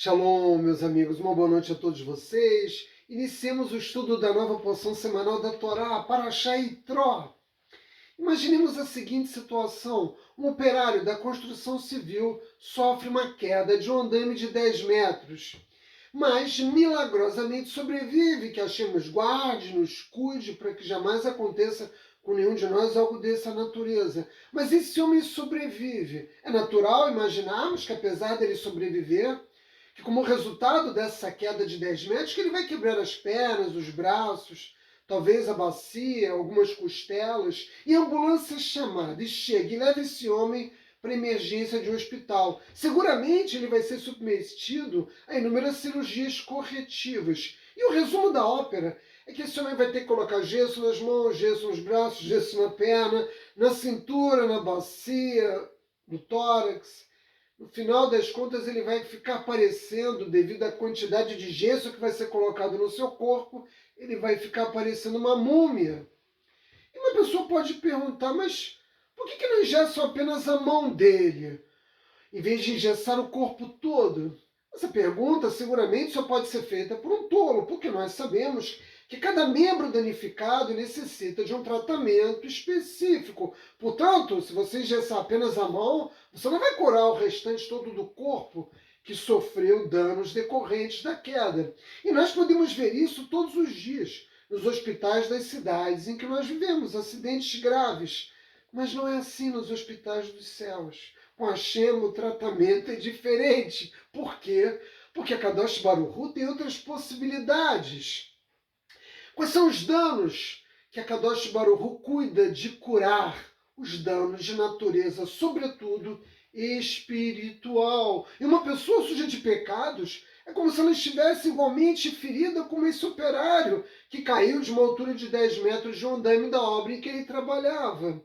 Shalom, meus amigos, uma boa noite a todos vocês. Iniciemos o estudo da nova porção semanal da Torá, Parashá Itró. Imaginemos a seguinte situação: um operário da construção civil sofre uma queda de um andaime de 10 metros, mas milagrosamente sobrevive. Que Hashem nos guarde, nos cuide, para que jamais aconteça com nenhum de nós algo dessa natureza. Mas esse homem sobrevive. É natural imaginarmos que, apesar dele sobreviver, que como resultado dessa queda de 10 metros, que ele vai quebrar as pernas, os braços, talvez a bacia, algumas costelas, e a ambulância é chamada e chega e leva esse homem para a emergência de um hospital. Seguramente ele vai ser submetido a inúmeras cirurgias corretivas. E o resumo da ópera é que esse homem vai ter que colocar gesso nas mãos, gesso nos braços, gesso na perna, na cintura, na bacia, no tórax. No final das contas, ele vai ficar parecendo, devido à quantidade de gesso que vai ser colocado no seu corpo, ele vai ficar parecendo uma múmia. E uma pessoa pode perguntar, mas por que não engessam apenas a mão dele, em vez de engessar o corpo todo? Essa pergunta seguramente só pode ser feita por um tolo, porque nós sabemos que cada membro danificado necessita de um tratamento específico. Portanto, se você engessar apenas a mão, você não vai curar o restante todo do corpo que sofreu danos decorrentes da queda. E nós podemos ver isso todos os dias nos hospitais das cidades em que nós vivemos, acidentes graves. Mas não é assim nos hospitais dos céus. Com Hashem o tratamento é diferente. Por quê? Porque a Kadosh Baruch Hu tem outras possibilidades. Quais são os danos que a Kadosh Baruch Hu cuida de curar? Os danos de natureza, sobretudo espiritual. E uma pessoa suja de pecados é como se ela estivesse igualmente ferida como esse operário que caiu de uma altura de 10 metros de um andaime da obra em que ele trabalhava.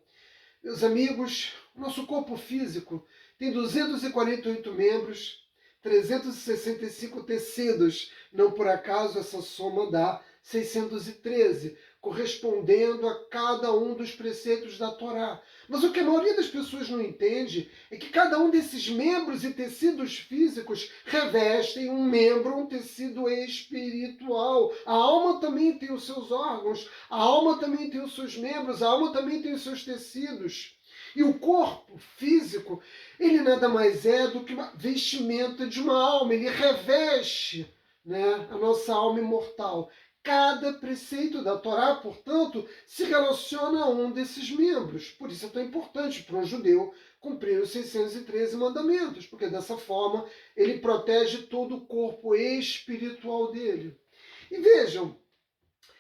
Meus amigos, o nosso corpo físico tem 248 membros, 365 tecidos. Não por acaso essa soma dá 613, correspondendo a cada um dos preceitos da Torá. Mas o que a maioria das pessoas não entende é que cada um desses membros e tecidos físicos revestem um membro, um tecido espiritual. A alma também tem os seus órgãos, a alma também tem os seus membros, a alma também tem os seus tecidos. E o corpo físico, ele nada mais é do que uma vestimenta de uma alma, ele reveste, né, a nossa alma imortal. Cada preceito da Torá, portanto, se relaciona a um desses membros. Por isso é tão importante para um judeu cumprir os 613 mandamentos, porque dessa forma ele protege todo o corpo espiritual dele. E vejam,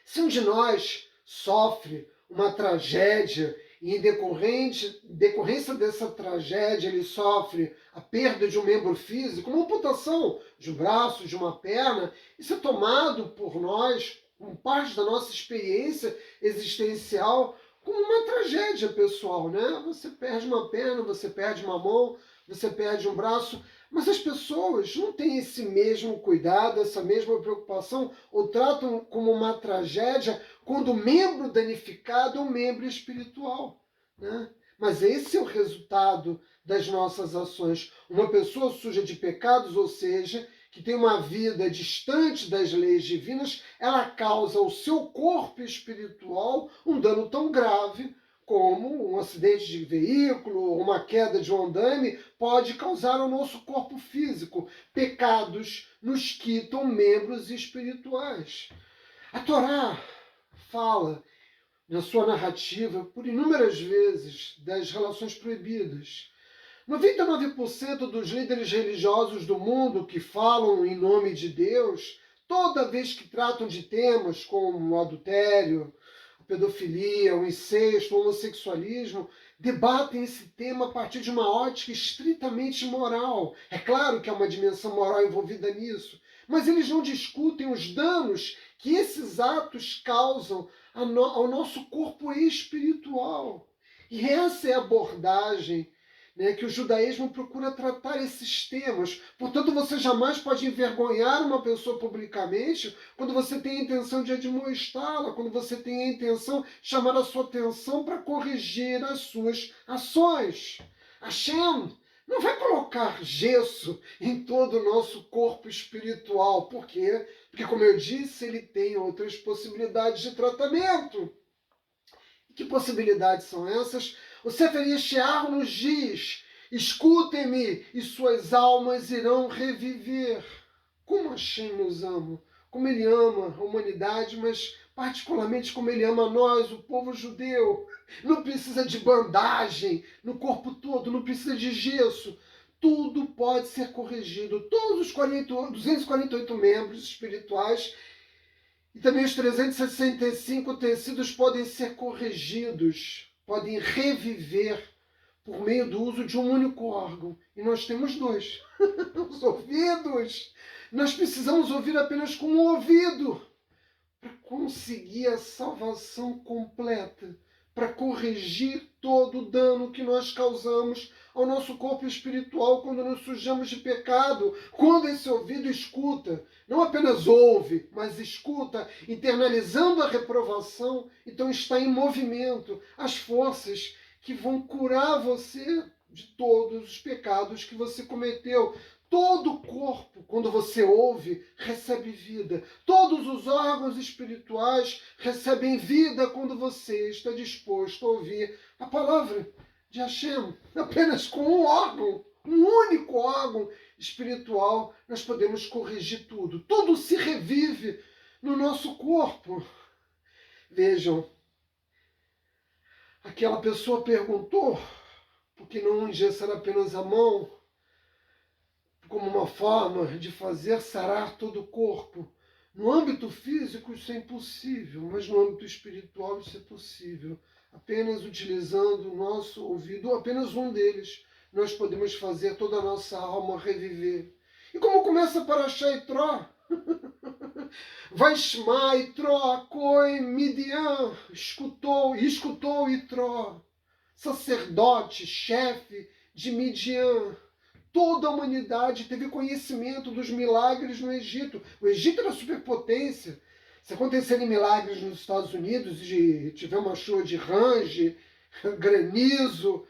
se um de nós sofre uma tragédia e em decorrência dessa tragédia ele sofre a perda de um membro físico, uma amputação de um braço, de uma perna, isso é tomado por nós, como parte da nossa experiência existencial, como uma tragédia pessoal, né? Você perde uma perna, você perde uma mão, você perde um braço, mas as pessoas não têm esse mesmo cuidado, essa mesma preocupação, ou tratam como uma tragédia quando o membro danificado é um membro espiritual, né? Mas esse é o resultado das nossas ações. Uma pessoa suja de pecados, ou seja, que tem uma vida distante das leis divinas, ela causa ao seu corpo espiritual um dano tão grave como um acidente de veículo, uma queda de um andaime, pode causar ao nosso corpo físico. Pecados nos quitam membros espirituais. A Torá fala, na sua narrativa, por inúmeras vezes, das relações proibidas. 99% dos líderes religiosos do mundo que falam em nome de Deus, toda vez que tratam de temas como o adultério, a pedofilia, o incesto, o homossexualismo, debatem esse tema a partir de uma ótica estritamente moral. É claro que há uma dimensão moral envolvida nisso, mas eles não discutem os danos que esses atos causam ao nosso corpo espiritual. E essa é a abordagem, né, que o judaísmo procura tratar esses temas. Portanto, você jamais pode envergonhar uma pessoa publicamente quando você tem a intenção de admoestá-la, quando você tem a intenção de chamar a sua atenção para corrigir as suas ações. Hashem não vai colocar gesso em todo o nosso corpo espiritual. Por quê? Porque, como eu disse, ele tem outras possibilidades de tratamento. Que possibilidades são essas? O Sefer Yeshayahu nos diz: escutem-me e suas almas irão reviver. Como Hashem nos ama, como ele ama a humanidade, mas particularmente como ele ama nós, o povo judeu. Não precisa de bandagem no corpo todo, não precisa de gesso. Tudo pode ser corrigido. Todos os 248 membros espirituais e também os 365 tecidos podem ser corrigidos, podem reviver por meio do uso de um único órgão. E nós temos dois, os ouvidos. Nós precisamos ouvir apenas com o ouvido para conseguir a salvação completa, para corrigir todo o dano que nós causamos ao nosso corpo espiritual quando nos sujamos de pecado, quando esse ouvido escuta, não apenas ouve, mas escuta, internalizando a reprovação, então está em movimento as forças que vão curar você de todos os pecados que você cometeu. Todo o corpo, quando você ouve, recebe vida. Todos os órgãos espirituais recebem vida quando você está disposto a ouvir a palavra de Hashem. Apenas com um órgão, um único órgão espiritual, nós podemos corrigir tudo. Tudo se revive no nosso corpo. Vejam, aquela pessoa perguntou por que não engessar apenas a mão, como uma forma de fazer sarar todo o corpo. No âmbito físico isso é impossível, mas no âmbito espiritual isso é possível. Apenas utilizando o nosso ouvido, ou apenas um deles, nós podemos fazer toda a nossa alma reviver. E como começa Parashá Yitro? Vaishma Yitro, Koi Midian, escutou Yitro, sacerdote, chefe de Midian. Toda a humanidade teve conhecimento dos milagres no Egito. O Egito era superpotência. Se acontecerem milagres nos Estados Unidos, de tiver uma chuva de range, granizo,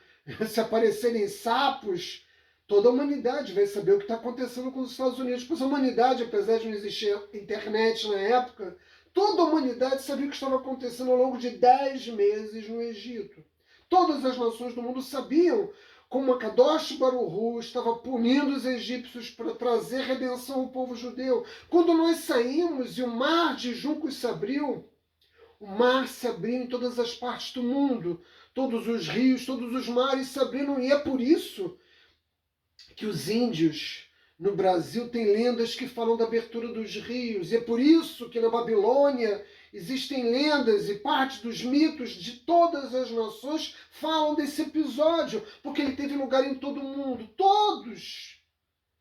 se aparecerem sapos, toda a humanidade vai saber o que está acontecendo com os Estados Unidos. Pois a humanidade, apesar de não existir internet na época, toda a humanidade sabia o que estava acontecendo ao longo de 10 meses no Egito. Todas as nações do mundo sabiam como a Kadosh Baruch Hu estava punindo os egípcios para trazer redenção ao povo judeu. Quando nós saímos e o mar de juncos se abriu, o mar se abriu em todas as partes do mundo, todos os rios, todos os mares se abriram, e é por isso que os índios no Brasil têm lendas que falam da abertura dos rios, e é por isso que na Babilônia existem lendas e parte dos mitos de todas as nações falam desse episódio, porque ele teve lugar em todo o mundo. Todos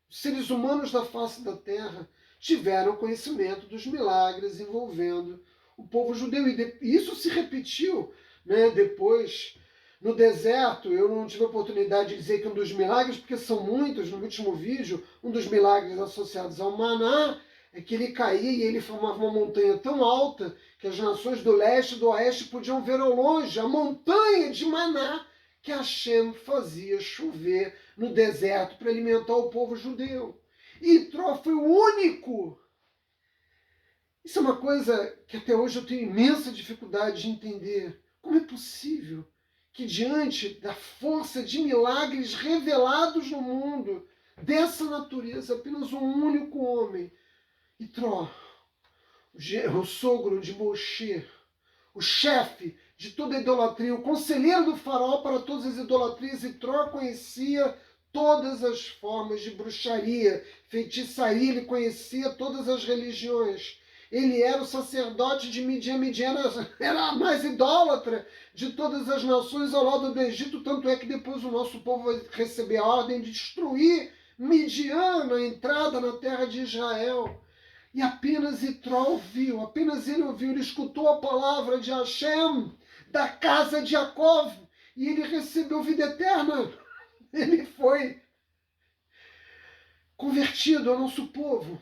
os seres humanos da face da terra tiveram conhecimento dos milagres envolvendo o povo judeu. E isso se repetiu, né, depois no deserto. Eu não tive a oportunidade de dizer que um dos milagres, porque são muitos, no último vídeo, um dos milagres associados ao maná é que ele caía e ele formava uma montanha tão alta que as nações do leste e do oeste podiam ver ao longe a montanha de maná que Hashem fazia chover no deserto para alimentar o povo judeu. E Yitro foi o único. Isso é uma coisa que até hoje eu tenho imensa dificuldade de entender. Como é possível que diante da força de milagres revelados no mundo, dessa natureza, apenas um único homem, Yitro, o sogro de Moshe, o chefe de toda a idolatria, o conselheiro do faraó para todas as idolatrias, Yitro conhecia todas as formas de bruxaria, feitiçaria, ele conhecia todas as religiões. Ele era o sacerdote de Midian. Midian era a mais idólatra de todas as nações ao lado do Egito, tanto é que depois o nosso povo vai receber a ordem de destruir Midian na entrada na terra de Israel. E apenas Yitro ouviu, apenas ele ouviu, ele escutou a palavra de Hashem, da casa de Jacó, e ele recebeu vida eterna. Ele foi convertido ao nosso povo.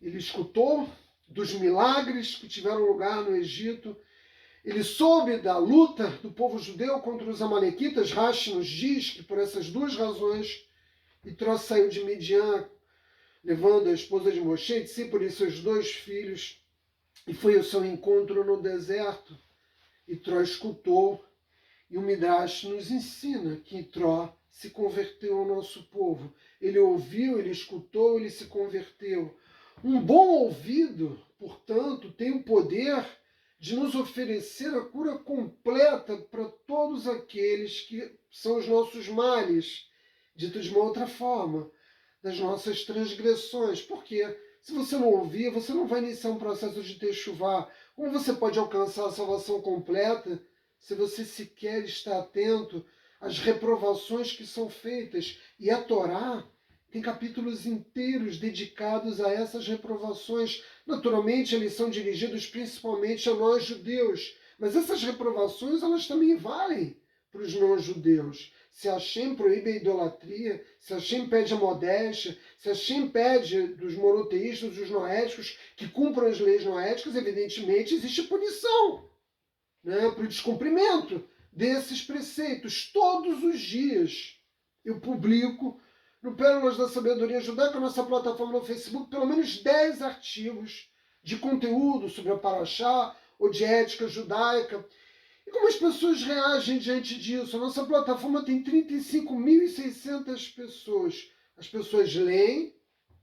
Ele escutou dos milagres que tiveram lugar no Egito. Ele soube da luta do povo judeu contra os amalequitas. Rashi nos diz que por essas duas razões Itró saiu de Midian, levando a esposa de Moshe, Tzipor e seus 2 filhos, e foi ao seu encontro no deserto. Itró escutou, e o Midrash nos ensina que Itró se converteu ao nosso povo. Ele ouviu, ele escutou, ele se converteu. Um bom ouvido, portanto, tem o poder de nos oferecer a cura completa para todos aqueles que são os nossos males, dito de uma outra forma, das nossas transgressões. Por quê? Se você não ouvir, você não vai iniciar um processo de techuvá. Como você pode alcançar a salvação completa se você sequer está atento às reprovações que são feitas? E a Torá tem capítulos inteiros dedicados a essas reprovações. Naturalmente, eles são dirigidos principalmente a nós judeus, mas essas reprovações elas também valem para os não-judeus. Se Hashem proíbe a idolatria, se Hashem pede a modéstia, se Hashem pede dos monoteístas, dos noéticos, que cumpram as leis noéticas, evidentemente existe punição, né, para o descumprimento desses preceitos. Todos os dias eu publico no Pérolas da Sabedoria Judaica, nossa plataforma no Facebook, pelo menos 10 artigos de conteúdo sobre a Parashá ou de ética judaica. E como as pessoas reagem diante disso? A nossa plataforma tem 35.600 pessoas. As pessoas leem,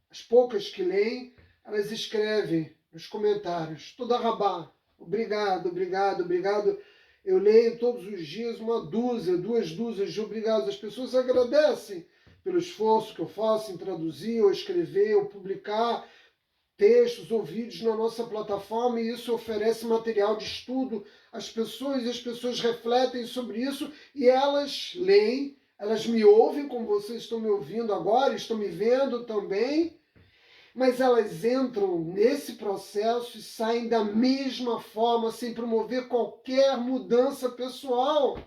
as poucas que leem, elas escrevem nos comentários: Toda Rabá, obrigado, obrigado, obrigado. Eu leio todos os dias 1 dúzia, 2 dúzias de obrigados. As pessoas agradecem pelo esforço que eu faço em traduzir, ou escrever, ou publicar textos ou vídeos na nossa plataforma, e isso oferece material de estudo às pessoas, e as pessoas refletem sobre isso, e elas leem, elas me ouvem, como vocês estão me ouvindo agora, estão me vendo também, mas elas entram nesse processo e saem da mesma forma, sem promover qualquer mudança pessoal.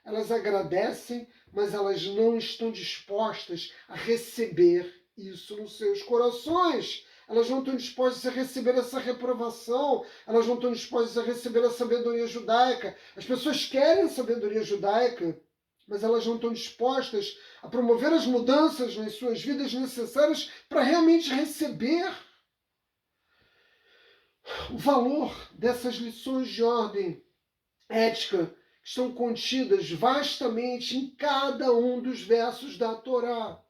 Elas agradecem, mas elas não estão dispostas a receber isso nos seus corações. Elas não estão dispostas a receber essa reprovação, elas não estão dispostas a receber a sabedoria judaica. As pessoas querem a sabedoria judaica, mas elas não estão dispostas a promover as mudanças nas suas vidas necessárias para realmente receber o valor dessas lições de ordem ética que estão contidas vastamente em cada um dos versos da Torá.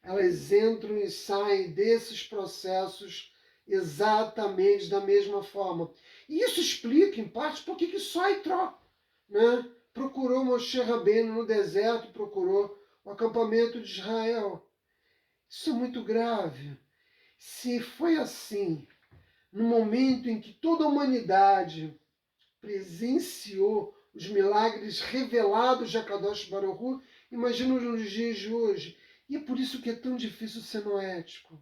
Elas entram e saem desses processos exatamente da mesma forma. E isso explica, em parte, por que só Itró, né, procurou Moshe Rabbeinu no deserto, procurou o acampamento de Israel. Isso é muito grave. Se foi assim, no momento em que toda a humanidade presenciou os milagres revelados de Akadosh Baruch Hu, imagina nos dias de hoje. E é por isso que é tão difícil ser noético,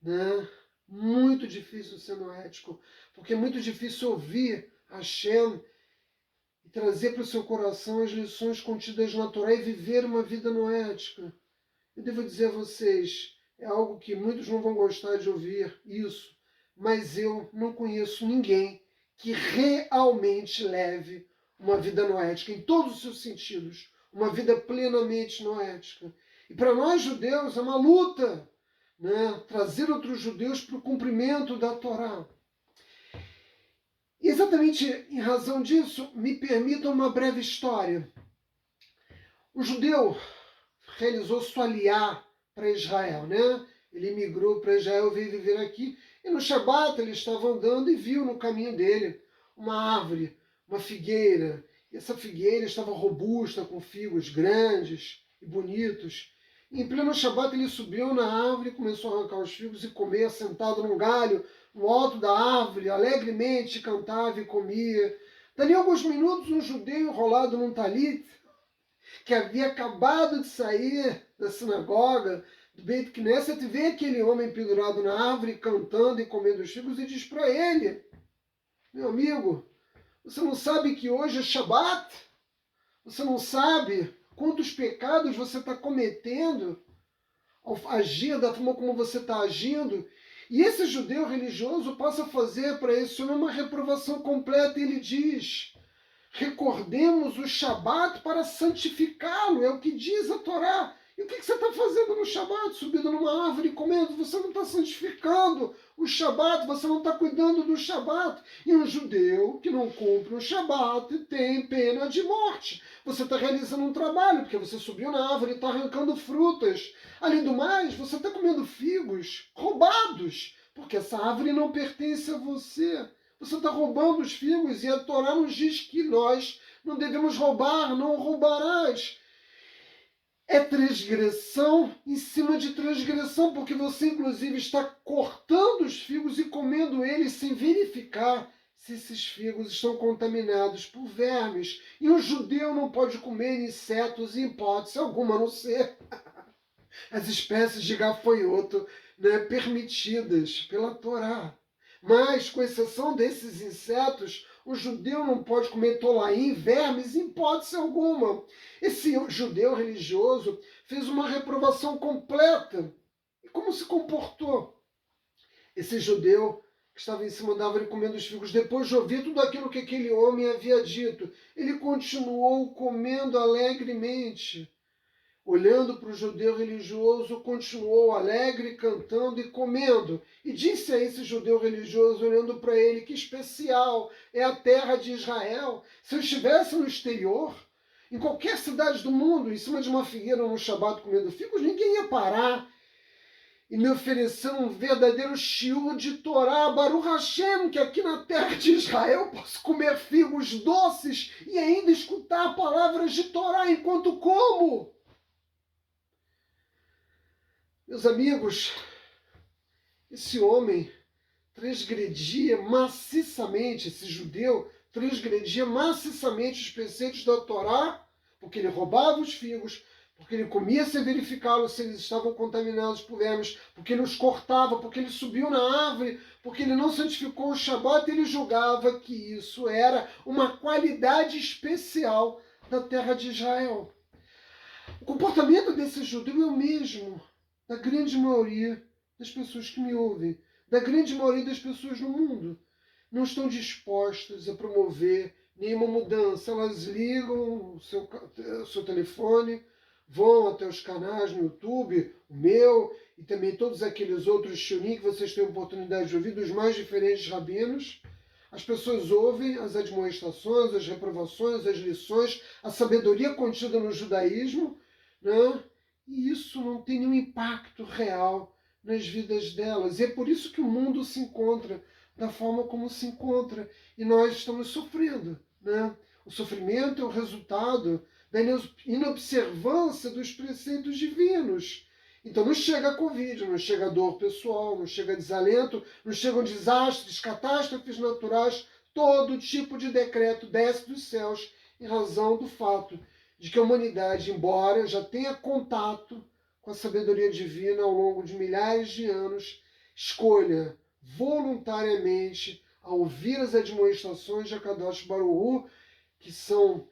né? Muito difícil ser noético, porque é muito difícil ouvir Hashem e trazer para o seu coração as lições contidas na Torá e viver uma vida noética. Eu devo dizer a vocês, é algo que muitos não vão gostar de ouvir isso, mas eu não conheço ninguém que realmente leve uma vida noética, em todos os seus sentidos, uma vida plenamente noética. E para nós judeus é uma luta, né, trazer outros judeus para o cumprimento da Torá. E exatamente em razão disso, me permitam uma breve história. O judeu realizou sua aliá para Israel, né? Ele migrou para Israel, veio viver aqui, e no Shabat ele estava andando e viu no caminho dele uma árvore, uma figueira. E essa figueira estava robusta, com figos grandes e bonitos. E em pleno Shabat ele subiu na árvore, começou a arrancar os figos e comer, sentado num galho, no alto da árvore, alegremente cantava e comia. Dali a alguns minutos, um judeu enrolado num talit, que havia acabado de sair da sinagoga, do Beit Knesset, vê aquele homem pendurado na árvore, cantando e comendo os figos, e diz para ele: meu amigo, você não sabe que hoje é Shabat? Você não sabe quantos pecados você está cometendo ao agir da forma como você está agindo? E esse judeu religioso passa a fazer para esse homem uma reprovação completa, e ele diz: recordemos o Shabat para santificá-lo, é o que diz a Torá. E o que você está fazendo no Shabat? Subindo numa árvore e comendo? Você não está santificando o Shabat, você não está cuidando do Shabat. E um judeu que não cumpre o Shabat tem pena de morte. Você está realizando um trabalho, porque você subiu na árvore e está arrancando frutas. Além do mais, você está comendo figos roubados, porque essa árvore não pertence a você. Você está roubando os figos e a Torá nos diz que nós não devemos roubar, não roubarás. É transgressão em cima de transgressão, porque você inclusive está cortando os figos e comendo eles sem verificar se esses figos estão contaminados por vermes. E um judeu não pode comer insetos em hipótese alguma, a não ser as espécies de gafanhoto, né, permitidas pela Torá. Mas, com exceção desses insetos, o judeu não pode comer tolaim, vermes, em hipótese alguma. Esse judeu religioso fez uma reprovação completa. E como se comportou? Esse judeu que estava em cima da árvore comendo os figos, depois de ouvir tudo aquilo que aquele homem havia dito, ele continuou comendo alegremente. Olhando para o judeu religioso, continuou alegre, cantando e comendo. E disse a esse judeu religioso, olhando para ele, que especial é a terra de Israel. Se eu estivesse no exterior, em qualquer cidade do mundo, em cima de uma figueira no Shabat comendo figos, ninguém ia parar e me oferecer um verdadeiro shiur de Torá, Baruch Hashem, que aqui na terra de Israel posso comer figos doces e ainda escutar palavras de Torá enquanto como. Meus amigos, esse homem transgredia maciçamente, esse judeu transgredia maciçamente os preceitos da Torá, porque ele roubava os figos, porque ele comia sem verificá-los se eles estavam contaminados por vermes, porque ele os cortava, porque ele subiu na árvore, porque ele não santificou o Shabat, ele julgava que isso era uma qualidade especial da terra de Israel. O comportamento desse judeu é o mesmo da grande maioria das pessoas que me ouvem, da grande maioria das pessoas no mundo. Não estão dispostas a promover nenhuma mudança. Elas ligam o seu telefone, vão até os canais no YouTube, o meu e também todos aqueles outros shiurim que vocês têm a oportunidade de ouvir, dos mais diferentes rabinos. As pessoas ouvem as admoestações, as reprovações, as lições, a sabedoria contida no judaísmo, né? E isso não tem nenhum impacto real nas vidas delas. E é por isso que o mundo se encontra da forma como se encontra. E nós estamos sofrendo, né? O sofrimento é o resultado da inobservância dos preceitos divinos. Então não chega a Covid, não chega a dor pessoal, não chega a desalento, não chegam desastres, catástrofes naturais. Todo tipo de decreto desce dos céus em razão do fato de que a humanidade, embora já tenha contato com a sabedoria divina ao longo de milhares de anos, escolha voluntariamente a ouvir as admoestações de Akadosh Baruch Hu, que são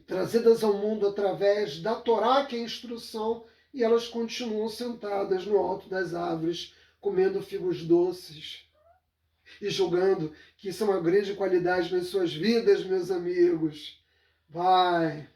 trazidas ao mundo através da Torá, que é a instrução, e elas continuam sentadas no alto das árvores, comendo figos doces e julgando que isso é uma grande qualidade nas suas vidas, meus amigos. Vai!